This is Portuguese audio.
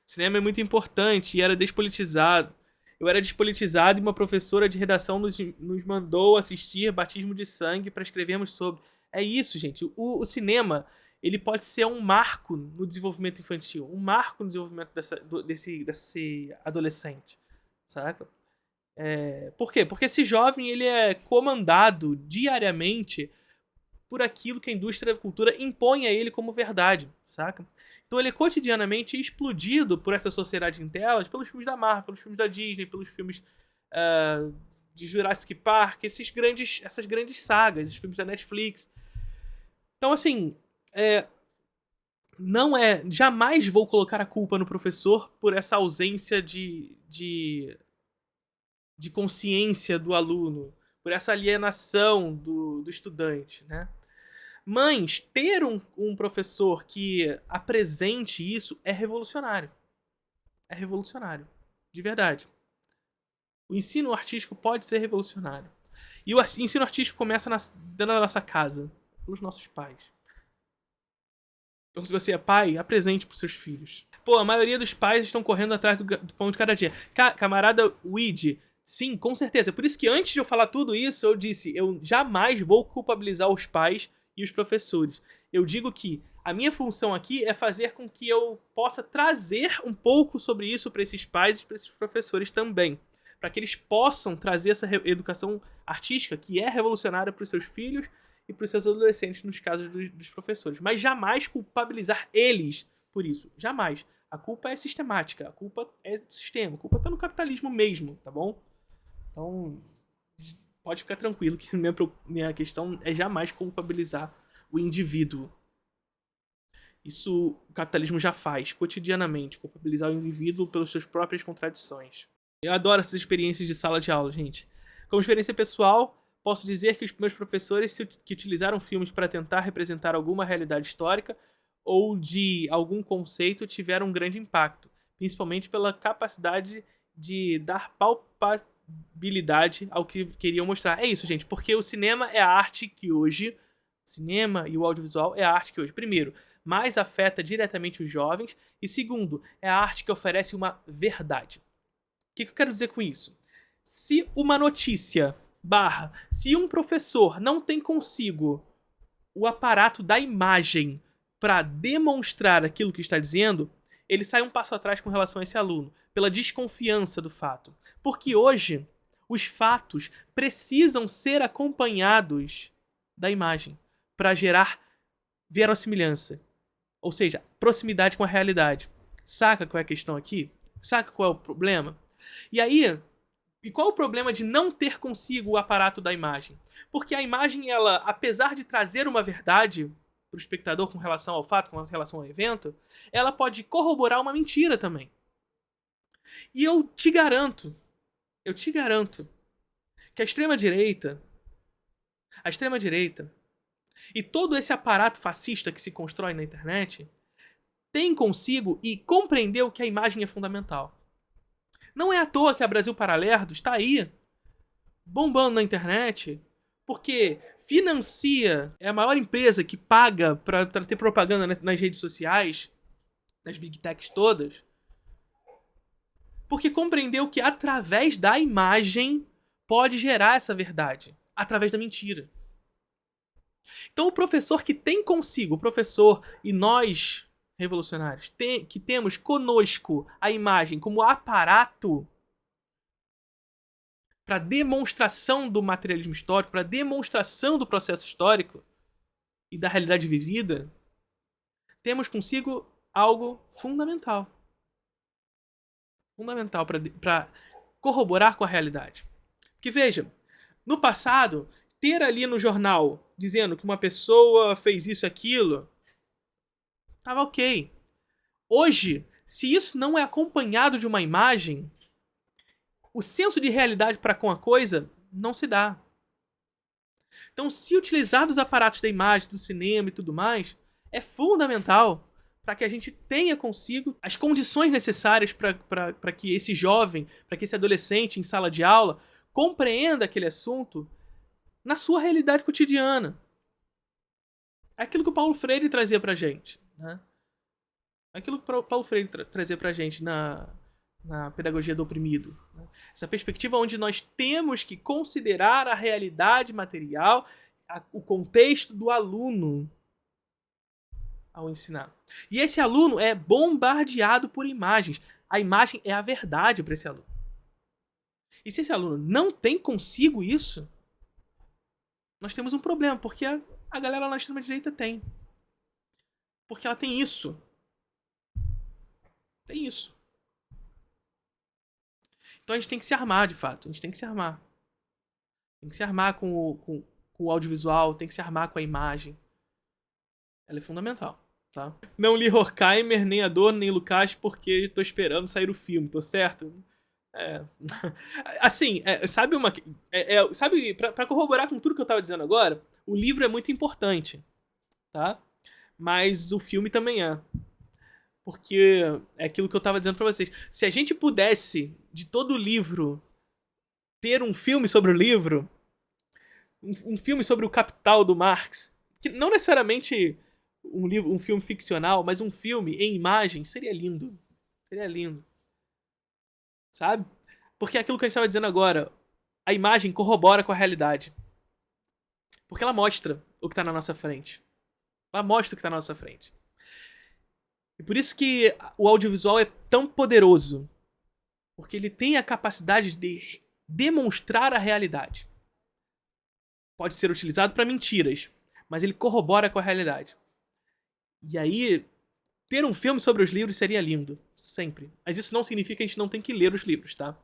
Cinema é muito importante e era despolitizado. Eu era despolitizado e uma professora de redação nos mandou assistir Batismo de Sangue para escrevermos sobre. É isso, gente. O cinema, ele pode ser um marco no desenvolvimento infantil, um marco no desenvolvimento desse adolescente, saca? Por quê? Porque esse jovem ele é comandado diariamente por aquilo que a indústria da cultura impõe a ele como verdade, saca? Então ele é cotidianamente explodido por essa sociedade em telas, pelos filmes da Marvel, pelos filmes da Disney, pelos filmes de Jurassic Park, essas grandes sagas, esses filmes da Netflix. Então, assim, não é. Jamais vou colocar a culpa no professor por essa ausência de consciência do aluno, por essa alienação do estudante, né? Mas ter um professor que apresente isso é revolucionário. É revolucionário. De verdade. O ensino artístico pode ser revolucionário. E o ensino artístico começa dentro da nossa casa, pelos nossos pais. Então, se você é pai, apresente para seus filhos. Pô, a maioria dos pais estão correndo atrás do pão de cada dia. Camarada Weed, sim, com certeza. Por isso que antes de eu falar tudo isso, eu disse, eu jamais vou culpabilizar os pais e os professores. Eu digo que a minha função aqui é fazer com que eu possa trazer um pouco sobre isso para esses pais e para esses professores também. Para que eles possam trazer essa educação artística que é revolucionária para os seus filhos e para os seus adolescentes, nos casos dos professores. Mas jamais culpabilizar eles por isso. Jamais. A culpa é sistemática, a culpa é do sistema, a culpa tá no capitalismo mesmo, tá bom? Então, pode ficar tranquilo que minha questão é jamais culpabilizar o indivíduo. Isso o capitalismo já faz cotidianamente, culpabilizar o indivíduo pelas suas próprias contradições. Eu adoro essas experiências de sala de aula, gente. Como experiência pessoal, posso dizer que os meus professores que utilizaram filmes para tentar representar alguma realidade histórica ou de algum conceito tiveram um grande impacto, principalmente pela capacidade de dar palpabilidade ao que queriam mostrar. É isso, gente, porque o cinema é a arte que hoje, o cinema e o audiovisual é a arte que hoje, primeiro, mais afeta diretamente os jovens, e segundo, é a arte que oferece uma verdade. O que eu quero dizer com isso? Se uma notícia se um professor não tem consigo o aparato da imagem para demonstrar aquilo que está dizendo, ele sai um passo atrás com relação a esse aluno, pela desconfiança do fato. Porque hoje, os fatos precisam ser acompanhados da imagem para gerar verossimilhança, ou seja, proximidade com a realidade. Saca qual é a questão aqui? Saca qual é o problema? E qual é o problema de não ter consigo o aparato da imagem? Porque a imagem, ela, apesar de trazer uma verdade para o espectador com relação ao fato, com relação ao evento, ela pode corroborar uma mentira também. E eu te garanto que a extrema-direita e todo esse aparato fascista que se constrói na internet tem consigo e compreendeu que a imagem é fundamental. Não é à toa que a Brasil Paralelo está aí, bombando na internet, porque financia, é a maior empresa que paga para ter propaganda nas redes sociais, nas big techs todas, porque compreendeu que através da imagem pode gerar essa verdade, através da mentira. Então o professor que tem consigo, o professor e nós revolucionários, que temos conosco a imagem como aparato para demonstração do materialismo histórico, para demonstração do processo histórico e da realidade vivida, temos consigo algo fundamental. Fundamental para corroborar com a realidade. Porque veja, no passado, ter ali no jornal dizendo que uma pessoa fez isso e aquilo, tava ok. Hoje, se isso não é acompanhado de uma imagem, o senso de realidade para com a coisa não se dá. Então, se utilizar dos aparatos da imagem, do cinema e tudo mais, é fundamental para que a gente tenha consigo as condições necessárias para que esse jovem, para que esse adolescente em sala de aula compreenda aquele assunto na sua realidade cotidiana. É aquilo que o Paulo Freire trazia pra gente, né? Aquilo que o Paulo Freire trazia pra gente na pedagogia do oprimido. Né? Essa perspectiva onde nós temos que considerar a realidade material, o contexto do aluno ao ensinar. E esse aluno é bombardeado por imagens. A imagem é a verdade para esse aluno. E se esse aluno não tem consigo isso, nós temos um problema, porque a galera na extrema-direita tem. Porque ela tem isso. Tem isso. Então a gente tem que se armar, de fato. A gente tem que se armar. Tem que se armar com o audiovisual, tem que se armar com a imagem. Ela é fundamental, tá? Não li Horkheimer, nem Adorno, nem Lukács, porque tô esperando sair o filme, tô certo? Assim, sabe uma... sabe, pra corroborar com tudo que eu tava dizendo agora, o livro é muito importante, tá? Mas o filme também é. Porque é aquilo que eu tava dizendo pra vocês. Se a gente pudesse, de todo o livro, ter um filme sobre o livro, um filme sobre o Capital do Marx, que não necessariamente um filme ficcional, mas um filme em imagem, seria lindo. Seria lindo. Sabe? Porque é aquilo que a gente tava dizendo agora. A imagem corrobora com a realidade. Porque ela mostra o que tá na nossa frente. Ela mostra o que tá na nossa frente. E por isso que o audiovisual é tão poderoso. Porque ele tem a capacidade de demonstrar a realidade. Pode ser utilizado para mentiras, mas ele corrobora com a realidade. E aí, ter um filme sobre os livros seria lindo. Sempre. Mas isso não significa que a gente não tem que ler os livros, tá?